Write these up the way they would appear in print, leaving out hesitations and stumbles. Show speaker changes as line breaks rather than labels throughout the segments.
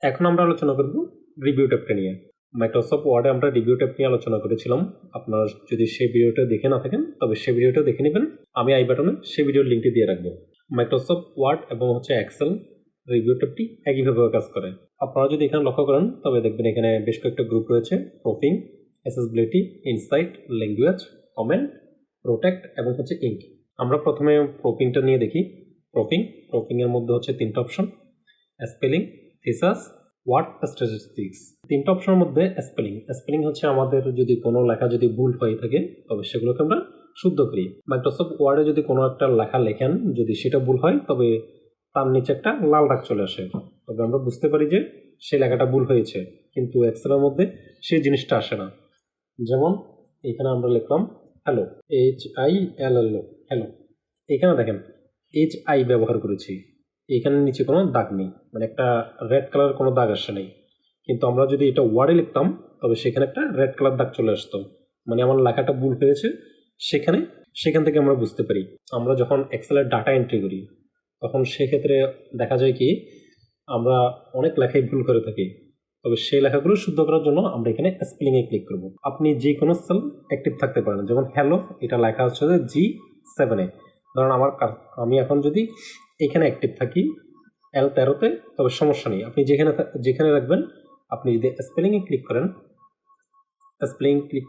এখন আমরা আলোচনা করব রিভিউ ট্যাবটা নিয়ে। মাইক্রোসফট ওয়ার্ডে আমরা রিভিউ ট্যাব নিয়ে আলোচনা করেছিলাম। আপনারা যদি সেই ভিডিওটা দেখে না থাকেন তবে সেই ভিডিওটা দেখে নেবেন। আমি আই বাটনে সেই ভিডিওর লিঙ্কটি দিয়ে রাখবো। মাইক্রোসফট ওয়ার্ড এবং এক্সেল রিভিউ ট্যাবটি একইভাবে কাজ করে। আপনারা যদি এখানে লক্ষ্য করেন তবে দেখবেন এখানে বেশ কয়েকটা গ্রুপ রয়েছে: proofing, accessibility, insight, language, comment, protect এবং ইঙ্ক। আমরা প্রথমে প্রুফিংটা নিয়ে দেখি। প্রুফিং এর মধ্যে তিনটা option: spelling, Theseus, word statistics. তিনটা অপশনের মধ্যে স্পেলিং আমাদের যদি কোনো লেখা যদি ভুল হয়ে থাকে তবে সেগুলোকে আমরা শুদ্ধ করি। মাইক্রোসফট ওয়ার্ডে যদি কোনো একটা লেখা লেখেন, যদি সেটা ভুল হয় তবে তার নিচে একটা লাল দাগ চলে আসে, তবে আমরা বুঝতে পারি যে সেই লেখাটা ভুল হয়েছে। কিন্তু এক্সেলের মধ্যে সেই জিনিসটা আসে না। যেমন এখানে আমরা লিখলাম হ্যালো, HILLO, হ্যালো। এখানে দেখেন HI ব্যবহার করেছি, এখানে নিচে কোনো দাগ নেই, মানে একটা রেড কালার কোনো দাগ আসে নেই। কিন্তু আমরা যদি এটা ওয়ার্ডে লিখতাম তবে সেখানে একটা রেড কালার দাগ চলে আসতো, মানে আমার লেখাটা ভুল হয়েছে। সেখান থেকে আমরা বুঝতে পারি। আমরা যখন এক্সেলের ডাটা এন্ট্রি করি তখন সেক্ষেত্রে দেখা যায় কি আমরা অনেক লেখাই ভুল করে থাকি, তবে সেই লেখাগুলো শুদ্ধ করার জন্য আমরা এখানে স্পেলিংয়ে ক্লিক করব। আপনি যে কোনো সেল অ্যাক্টিভ থাকতে পারেন, যেমন হ্যালো এটা লেখা হচ্ছে যে G7-এ। ধরুন আমি এখন যদি এখানে অ্যাক্টিভ থাকি L13-তে, তবে সমস্যা নেই। আপনি যেখানে রাখবেন, আপনি যদি স্পেলিংয়ে ক্লিক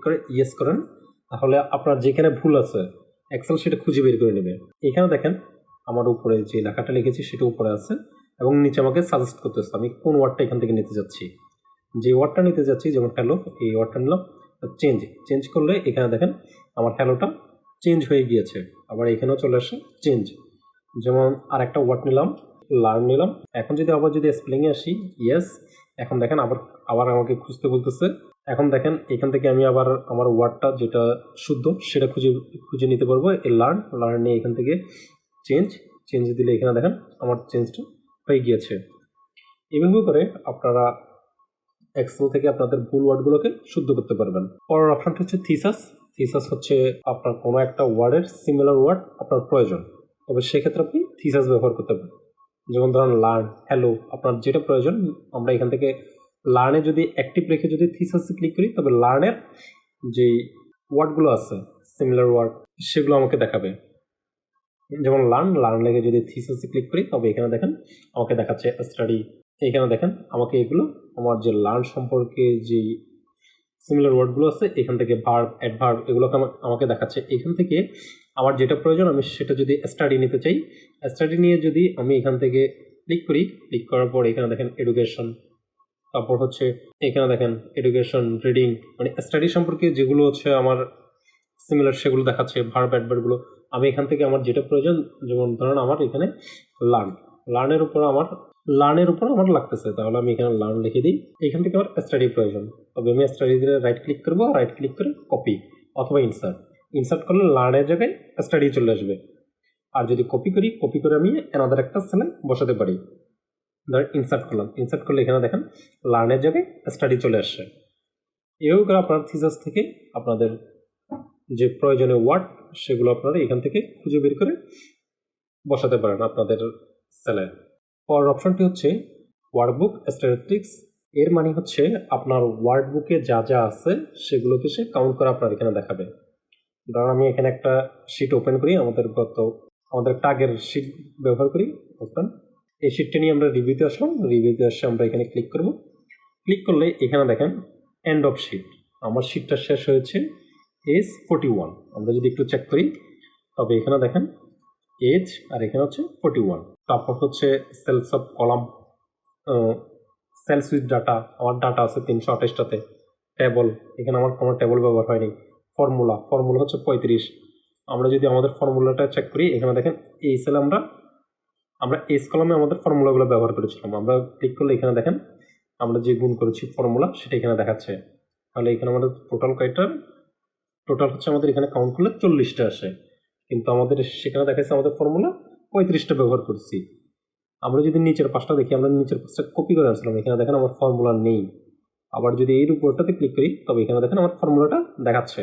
করে ইয়েস করেন, তাহলে আপনার যেখানে ভুল আছে এক্সেল সেটা খুঁজে বের করে নেবে। এখানে দেখেন আমার উপরে যে লেখাটা লিখেছি সেটা উপরে আছে এবং নিচে আমাকে সাজেস্ট করতেছে আমি কোন ওয়ার্ডটা এখান থেকে নিতে যাচ্ছি। যে ওয়ার্ডটা নিতে যাচ্ছি, যেমন হ্যালো, এই ওয়ার্ডটা নিলাম। চেঞ্জ করলে এখানে দেখেন আমার হ্যালোটা চেঞ্জ হয়ে গিয়েছে, আবার এখানেও চলে আসে চেঞ্জ। যেমন আরেকটা ওয়ার্ড নিলাম, লার্ন নিলাম। এখন যদি স্পেলিংয়ে আসি, ইয়েস। এখন দেখেন আবার আমাকে খুঁজতে বলতেছে। এখন দেখেন এখান থেকে আমি আবার আমার ওয়ার্ডটা যেটা শুদ্ধ সেটা খুঁজে নিতে পারবো। এই লার্ন নিয়ে এখান থেকে চেঞ্জ দিলে এখানে দেখেন আমার চেঞ্জটা হয়ে গিয়েছে। এভাবে করে আপনারা এক্সেল থেকে আপনাদের ভুল ওয়ার্ডগুলোকে শুদ্ধ করতে পারবেন। পরের অপশনটা হচ্ছে থিসাস আপনার কোনো একটা ওয়ার্ডের সিমিলার ওয়ার্ড আপনার প্রয়োজন, তবে সেক্ষেত্রে আপনি থিসাস ব্যবহার করতে পারেন। যেমন ধরুন লার্ন, হ্যালো, আপনার যেটা প্রয়োজন আমরা এখান থেকে লার্নে যদি অ্যাক্টিভ রেখে যদি থিসাসে ক্লিক করি তবে লার্নের যে ওয়ার্ডগুলো আছে সিমিলার ওয়ার্ড সেগুলো আমাকে দেখাবে। যেমন লার্ন লেগে যদি থিসাসে ক্লিক করি তবে এখানে দেখেন আমাকে দেখাচ্ছে স্টাডি। এখানে দেখেন আমাকে এগুলো আমার যে লার্ন সম্পর্কে যে সিমিলার ওয়ার্ডগুলো আছে এখান থেকে ভার্ব, অ্যাডভার্ব এগুলোকে আমাকে দেখাচ্ছে। এখান থেকে আমার যেটা প্রয়োজন আমি সেটা যদি স্টাডি নিতে চাই, স্টাডি নিয়ে যদি আমি এখান থেকে ক্লিক করার পর এখানে দেখেন এডুকেশন, তারপর এখানে দেখেন এডুকেশন, রিডিং, মানে স্টাডি সম্পর্কে যেগুলো আমার সিমিলার সেগুলো দেখাচ্ছে, ভার্ব, অ্যাডভার্বগুলো। আমি এখান থেকে আমার যেটা প্রয়োজন, যেমন ধরুন আমার এখানে লার্নের উপর আমার লাগতেছে, তাহলে আমি এখানে লার্ন লিখে দিই। এখান থেকে আমার স্টাডি প্রয়োজন, তবে আমি স্টাডি দিয়ে রাইট ক্লিক করবো, রাইট ক্লিক করে কপি অথবা ইনসার্ট করলে লার্নের জায়গায় স্টাডি চলে আসবে। আর যদি কপি করে আমি অ্যানাদার একটা সেলে বসাতে পারি। ধরেন ইনসার্ট করলে এখানে দেখেন লার্নের জায়গায় স্টাডি চলে আসছে। এভাবে করে আপনার থিসাস থেকে আপনাদের যে প্রয়োজনীয় ওয়ার্ড সেগুলো আপনারা এখান থেকে খুঁজে বের করে বসাতে পারেন আপনাদের সেলে। পরের অপশনটি হচ্ছে ওয়ার্কবুক স্ট্যাটিস্টিক্স। এর মানে আপনার ওয়ার্কবুকে যা যা আছে সেগুলোকে সে কাউন্ট করে আপনার এখানে দেখাবে। ধরুন আমি এখানে একটা শিট ওপেন করি, আমাদের একটা আগের শিট ব্যবহার করি ওপেন। এই শিটটা নিয়ে আমরা রিভিউতে আসে আমরা এখানে ক্লিক করলে এখানে দেখেন এন্ড অফ শিট। আমার শিটটা শেষ হয়েছে H41। আমরা যদি একটু চেক করি তবে এখানে দেখেন এজ আর এখানে 41। তারপর sales of column, sales with data, আমার ডাটা আছে 328টাতে। টেবল, এখানে আমার কোনো টেবল ব্যবহার হয়নি। ফর্মুলা 35। আমরা যদি আমাদের ফর্মুলাটা চেক করি এখানে দেখেন এই সেলে আমরা এস কলামে আমাদের ফর্মুলাগুলো ব্যবহার করেছিলাম। আমরা ক্লিক করলে এখানে দেখেন আমরা যে গুণ করেছি ফর্মুলা সেটা এখানে দেখাচ্ছে। তাহলে এখানে আমাদের টোটাল আমাদের এখানে কাউন্ট করলে 40টা আসে, কিন্তু আমাদের সেখানে দেখাচ্ছে আমাদের ফর্মুলা 35টা ব্যবহার করছি। আমরা যদি নিচের পাশটা দেখি, আমরা নিচের পাশটা কপি করে আসলাম, এখানে দেখেন আমার ফর্মুলা নেই। আবার যদি এই উপরটাতে ক্লিক করি তবে এখানে দেখেন আমার ফর্মুলাটা দেখাচ্ছে।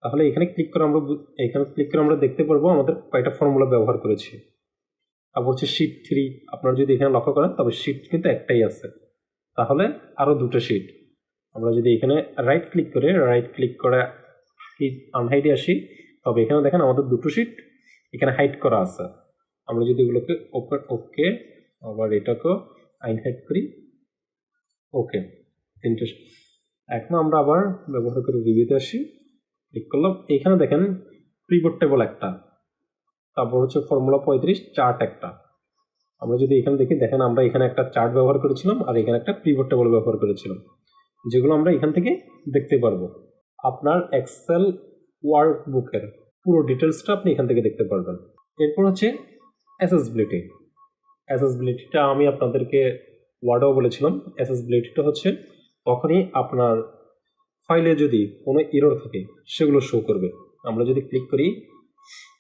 তাহলে এখানে ক্লিক করে আমরা দেখতে পারবো আমাদের কয়টা ফর্মুলা ব্যবহার করেছি। তারপর হচ্ছে শিট 3, আপনারা যদি এখানে লক্ষ্য করেন তবে শিট কিন্তু একটাই আছে, তাহলে আরও দুটো শিট। আমরা যদি এখানে রাইট ক্লিক করে আনহাইডে আসি, তবে এখানে দেখেন আমাদের দুটো শিট এখানে হাইড করা আছে। আমরা যদি এগুলোকে ওকে আবার এটাকেও আনহাইড করি, ওকে, তিনটে। এখন আমরা আবার ব্যবহার করে রিভিউতে আসি, ক্লিক করলাম। এখানে দেখেন পিভট টেবল একটা, তারপর হচ্ছে ফর্মুলা 35 চার্ট একটা। আমরা যদি এখানে দেখি, দেখেন আমরা এখানে একটা চার্ট ব্যবহার করেছিলাম আর এখানে একটা পিভট টেবল ব্যবহার করেছিলাম, যেগুলো আমরা এখান থেকে দেখতে পারবো। আপনার এক্সেল ওয়ার্কবুকের পুরো ডিটেলসটা আপনি এখান থেকে দেখতে পারবেন। এরপর হচ্ছে অ্যাসেসবিলিটিটা আমি আপনাদেরকে ওয়ার্ডেও বলেছিলাম। অ্যাসেসবিলিটিটা হচ্ছে তখনই আপনার ফাইলে যদি কোনো এরর থাকে সেগুলো শো করবে। আমরা যদি ক্লিক করি,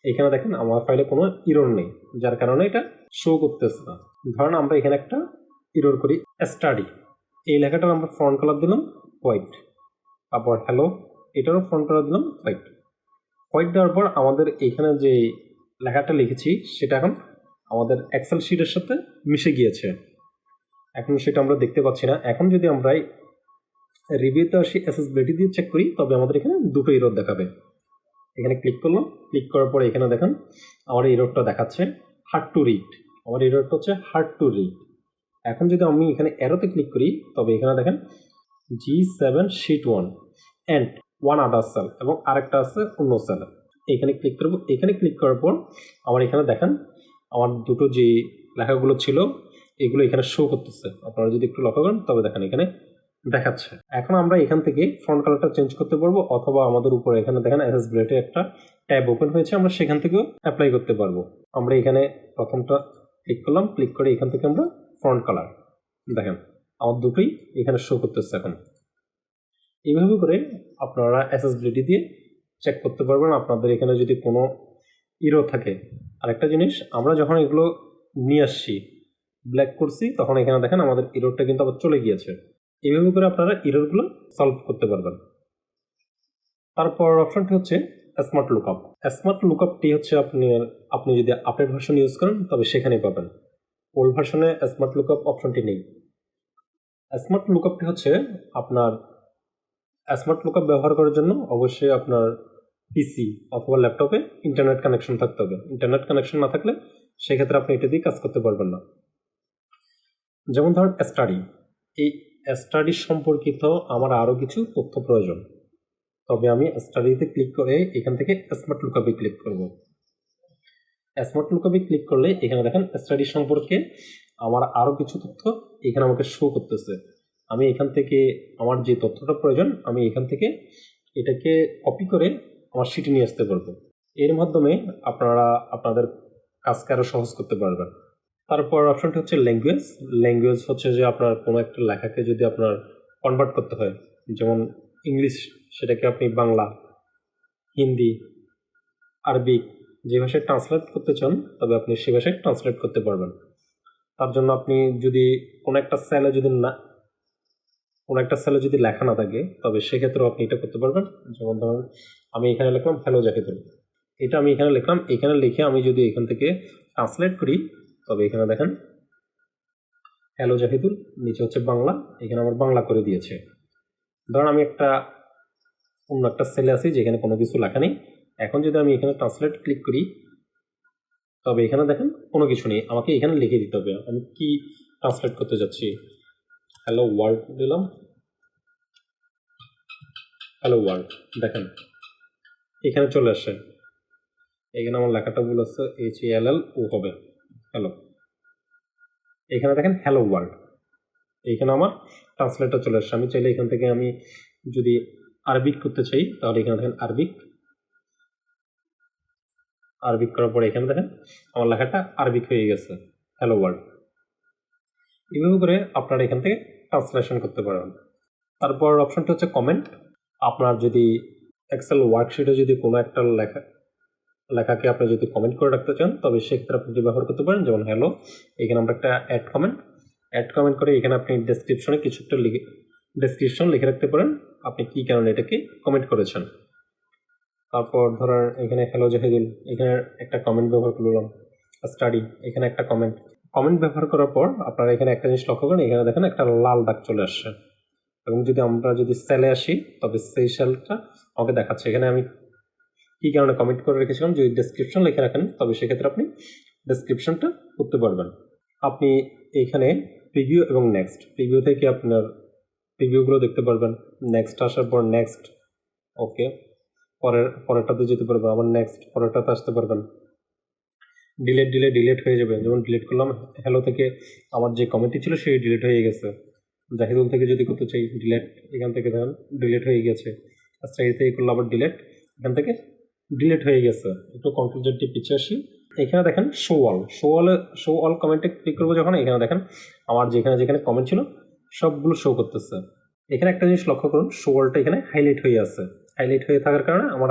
এখানে দেখেন আমার ফাইলে কোনো এরর নেই, যার কারণে এটা শো করতেছে না। ধরেন আমরা এখানে একটা এরর করি, স্টাডি, এই লেখাটার আমরা ফন্ট কালার দিলাম হোয়াইট, তারপর হ্যালো এটারও ফন্ট কালার দিলাম হোয়াইট দেওয়ার পর আমাদের এখানে যে লেখাটা লিখেছি সেটা এখন আমাদের এক্সেল শিটের সাথে মিশে গিয়েছে, এখন সেটা আমরা দেখতে পাচ্ছি না। এখন যদি আমরা রিভিউতে আসি, অ্যাসেসবিলিটি দিয়ে চেক করি, তবে আমাদের এখানে দুটো এরর দেখাবে। এখানে ক্লিক করলাম, ক্লিক করার পরে এখানে দেখেন আমার এররটা দেখাচ্ছে হার্ড টু রিড, আমার এররটা হচ্ছে হার্ড টু রিড। এখন যদি আমি এখানে অ্যারোতে ক্লিক করি, তবে এখানে দেখেন G7 sheet 1 and 1 other sell এবং আরেকটা আছে অন্য সেল। এখানে ক্লিক করব, এখানে ক্লিক করার পর আমার এখানে দেখেন আমার দুটো যে লেখাগুলো ছিল এগুলো এখানে শো করতেছে। আপনারা যদি একটু লক্ষ্য করেন তবে দেখেন এখানে দেখাচ্ছে। এখন আমরা এখান থেকে ফন্ট কালারটা চেঞ্জ করতে পারবো, অথবা আমাদের উপরে এখানে দেখেন অ্যাসেসবিলিটি একটা ট্যাব ওপেন হয়েছে, আমরা সেখান থেকেও অ্যাপ্লাই করতে পারবো। আমরা এখানে প্রথমটা ক্লিক করলাম, ক্লিক করে এখান থেকে আমরা ফন্ট কালার দেখেন আমার দুটোই এখানে শো করতেছে। এখন এইভাবে করে আপনারা অ্যাসেসবিলিটি দিয়ে চেক করতে পারবেন আপনাদের এখানে যদি কোনো এরর থাকে। আরেকটা জিনিস, আমরা যখন এগুলো নিয়ে আসছি ব্ল্যাক করছি, তখন এখানে দেখেন আমাদের এররটা কিন্তু আবার চলে গিয়েছে। এইভাবে করে আপনারা এররগুলো সলভ করতে পারবেন। তারপর অপশনটি হচ্ছে স্মার্ট লুকআপ। স্মার্ট লুকআপটি হচ্ছে আপনি যদি আপডেট ভার্সন ইউজ করেন তবে সেখানেই পাবেন, ওল্ড ভার্সনে স্মার্ট লুকআপ অপশনটি নেই। স্মার্ট লুকআপটি হচ্ছে আপনার স্মার্ট লুকআপ ব্যবহার করার জন্য অবশ্যই আপনার পিসি অথবা ল্যাপটপে ইন্টারনেট কানেকশন থাকতে হবে। ইন্টারনেট কানেকশন না থাকলে সেক্ষেত্রে আপনি এটা দিয়ে কাজ করতে পারবেন না। যেমন ধরেন স্টাডি, এই স্টাডি সম্পর্কিত আমার আরও কিছু তথ্য প্রয়োজন, তবে আমি স্টাডিতে ক্লিক করে এখান থেকে স্মার্ট লুকআপে ক্লিক করব। স্মার্ট লুকআপে ক্লিক করলে এখানে দেখেন স্টাডি সম্পর্কে আমার আরও কিছু তথ্য এখানে আমাকে শো করতেছে। আমি এখান থেকে আমার যে তথ্যটা প্রয়োজন আমি এখান থেকে এটাকে কপি করে আমার শিটে নিয়ে আসতে পারবো। এর মাধ্যমে আপনারা আপনাদের কাজকে আরও সহজ করতে পারবেন। তারপর অপশনটি হচ্ছে ল্যাঙ্গুয়েজ হচ্ছে যে আপনার কোনো একটা লেখাকে যদি আপনার কনভার্ট করতে হয়, যেমন ইংলিশ সেটাকে আপনি বাংলা, হিন্দি, আরবিক যে ভাষায় ট্রান্সলেট করতে চান তবে আপনি সে ভাষায় ট্রান্সলেট করতে পারবেন। তার জন্য আপনি যদি কোনো একটা সেলে যদি লেখা না থাকে তবে সেক্ষেত্রেও আপনি এটা করতে পারবেন। যেমন ধরুন আমি এখানে লিখলাম হ্যালো জাহিদুল, এটা আমি এখানে লিখলাম, এখানে লিখে আমি যদি এখান থেকে ট্রান্সলেট করি তবে এখানে দেখেন হ্যালো জাহিদুল, নিচে হচ্ছে বাংলা, এখানে আমার বাংলা করে দিয়েছে। ধরুন আমি অন্য একটা সেলে আছি যেখানে কোনো কিছু লেখা নেই, এখন যদি আমি এখানে ট্রান্সলেট ক্লিক করি তবে এখানে দেখেন কোনো কিছু নেই, আমাকে এখানে লিখে দিতে হবে আমি কি ট্রান্সলেট করতে যাচ্ছি। হ্যালো ওয়ার্ল্ড দিলাম, হ্যালো ওয়ার্ল্ড, দেখেন এখানে চলে আসে, এখানে আমার লেখাটা ভুল আছে, HALLO হবে হ্যালো, এখানে দেখেন হ্যালো ওয়ার্ল্ড, এইখানে আমার ট্রান্সলেটটা চলে আসছে। আমি চাইলে এখান থেকে আমি যদি আরবিক করতে চাই তাহলে এখানে দেখেন আরবিক করার পরে এখানে দেখেন আমার লেখাটা আরবিক হয়ে গেছে, হ্যালো ওয়ার্ল্ড। এইভাবে করে আপনারা এখান থেকে ট্রান্সলেশন করতে পারবেন। তারপর অপশনটা হচ্ছে কমেন্ট। আপনার যদি এক্সেল ওয়ার্কশিটে যদি কোনো একটা লেখাকে আপনি যদি কমেন্ট করে রাখতে চান তবে সেক্ষেত্রে আপনি ব্যবহার করতে পারেন। যেমন হ্যালো, এখানে আমরা একটা অ্যাড কমেন্ট করে এখানে আপনি ডেসক্রিপশনে কিছু একটা ডেসক্রিপশন লিখে রাখতে পারেন আপনি কী কারণে এটাকে কমেন্ট করেছেন। তারপর ধরেন এখানে হ্যালো জাহিদুল, এখানে একটা কমেন্ট ব্যবহার করলাম, স্টাডি, এখানে একটা কমেন্ট ব্যবহার করার পর আপনারা এখানে একটা জিনিস লক্ষ্য করেন, এখানে দেখেন একটা লাল দাগ চলে আসছে। এবং আমরা যদি সেলে আসি তবে সেই সেলটা আমাকে দেখাচ্ছে। এখানে আমি কী কারণে কমেন্ট করে রেখেছিলাম, যদি ডেসক্রিপশন লিখে রাখেন তবে সেক্ষেত্রে আপনি ডেসক্রিপশনটা করতে পারবেন। আপনি এখানে প্রিভিউ এবং নেক্সট, প্রিভিউ থেকে আপনার প্রিভিউগুলো দেখতে পারবেন। নেক্সট আসার পর নেক্সট, ওকে, পরেরটাতে যেতে পারবেন, আবার নেক্সট পরেরটাতে আসতে পারবেন। ডিলেট হয়ে যাবে। যেমন ডিলিট করলাম হ্যালো থেকে, আমার যে কমেন্টটি ছিল সেই ডিলিট হয়ে গেছে। জাহিদুল থেকে যদি করতে চাই ডিলেট, এখান থেকে দেখেন ডিলিট হয়ে গেছে। আচ্ছা, এই থেকে করলে আবার ডিলেট, এখান থেকে ডিলিট হয়ে গেছে। একটু কন্ট্রোল জেড দিয়ে পিছিয়ে আসি। এখানে দেখেন শো অল কমেন্টে ক্লিক করবো যখন, এখানে দেখেন আমার যেখানে কমেন্ট ছিল সবগুলো শো করতেছে। এখানে একটা জিনিস লক্ষ্য করুন, শো অলটা এখানে হাইলাইট হয়ে আছে। হাইলাইট হয়ে থাকার কারণে আমার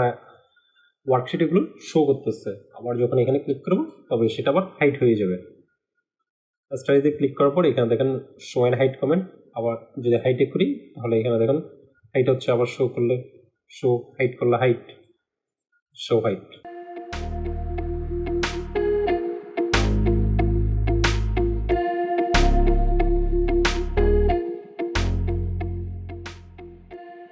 ওয়ার্কশিট এগুলো শো করতেছে। আবার যখন এখানে ক্লিক করবো তবে সেটা আবার হাইড হয়ে যাবে। স্টাডিতে ক্লিক করার পর এখানে দেখেন শো অ্যান্ড হাইড কমেন্ট। আবার যদি হাইটে করি তাহলে এখানে দেখেন হাইট হচ্ছে, আবার শো করলে শো, হাইট করলে হাইট, শো হাইট।